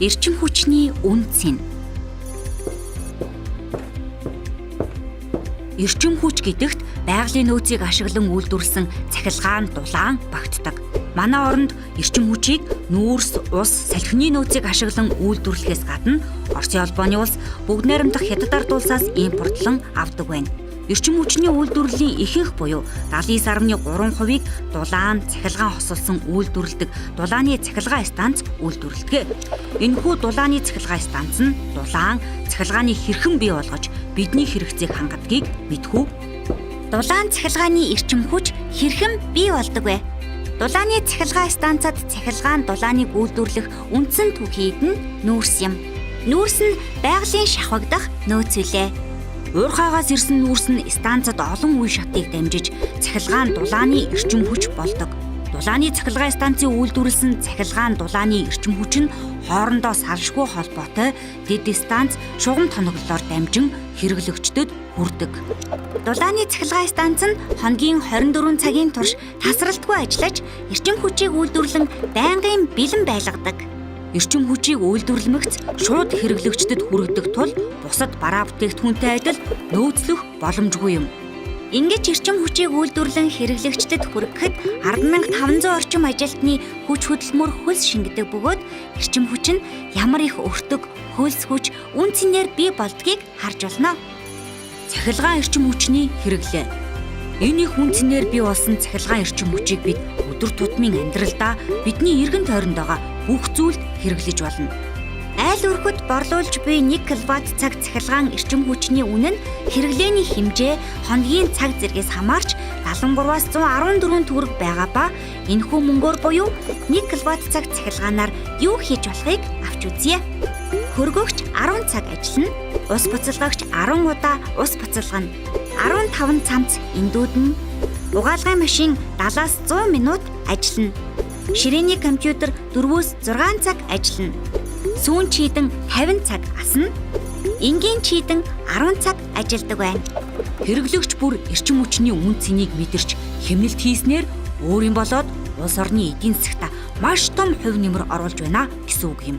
Эрчим хүчний үнц нь. Эрчим хүч гэдэгт байгалийн нөөцийг ашиглан үйлдвэрлэсэн цахилгаан, дулаан багтдаг. Манай оронд эрчим хүчийг нүүрс, ус, салхины нөөцийг ашиглан үйлдвэрлэхээс гадна Оросын улбооны улс бүгд найрамдах хятад ард улсаас импортлон авдаг байна. Эрчим хүчний үйлдвэрлэлийн ихэнх буюу 79.3%-ийг дулаан, цахилгаан хосолсон үйлдвэрлэдэг дулааны цахилгаан станц үйлдвэрлэдэг. Энэхүү дулааны цахилгаан станц нь дулаан, цахилгааны хэрхэн бий болгож бидний хэрэгцээг хангадгийг мэдхүү. Дулаан цахилгааны эрчим хүч хэрхэн бий болдог вэ? Дулааны цахилгаан станцад цахилгаан дулааныг үйлдвэрлэх үндсэн түвхийд нь нүүрс юм. Нүүрс нь байгалийн шахагдах нөөц үлээ. Уурхаагаас ирсэн нүүрс нь станцад олон үе шатыг дамжиж цахилгаан дулааны эрчим хүч болдог. Дулааны цахилгаан станцын үйлдвэрлэсэн цахилгаан дулааны эрчим хүч нь хоорондоо салшгүй холбоотой дэд станц шугам тоноглолоор дамжин хэрэглэгчдэд хүрдэг. Дулааны цахилгаан станц нь хоногийн 24 цагийн турш тасралтгүй ажиллаж эрчим хүчийг үйлдвэрлэн байнгын бэлэн байлгадаг. Эрчим хүчийг үйлдвэрлэмэгц шууд хэрэглэгчдэд хүргэдэг тул бусад бараа бүтээгдэхүүнтэй адил нөөцлөх боломжгүй юм. Ингэж эрчим хүчийг үйлдвэрлэн хэрэглэгчдэд хүргэхэд 10,500 орчим ажилтны хүч хөдөлмөр хөлс шингэдэг бөгөөд эрчим хүч нь ямар их өртөг, хөлс хүч, үн цэнээр бий болдгийг харж болно. Цахилгаан эрчим хүчний хэрэглээ. Энэ их үн цэнээр бий болсон цахилгаан эрчим хүчийг бид өдөр тутмын амьдралдаа бидний эргэн тойронд байгаа бүх зүйлд хэрэглэж болно. Айл өрхөд борлуулж буй 1 кВт цаг цахилгаан эрчим хүчний үнэ нь хэрэглээний хэмжээ, хоногийн цаг зэргээс хамаарч 73-аас 114 төгрөг байгаа ба энэхүү мөнгөөр буюу 1 кВт цаг цахилгаанаар юу хийж болохыг авч үзье. Хөргөгч 10 цаг ажиллана, ус буцалгагч 10 удаа ус буцалгана, 15 цамц эндүүднэ, угаалгын машин 70-аас 100 минут ажиллана. Ширээний компьютер 4-өөс 6 цаг ажиллана. Сүүн чийдэн 50 цаг асна. Энгийн чийдэн 10 цаг ажилладаг байна. Хэрэглэгч бүр эрчим хүчний үн цэнийг мэдэрч хэмнэлт хийснээр өөрийн болоод улс орны эдийн засагт маш том хувь нэмэр оруулж байна гэсэн үг юм.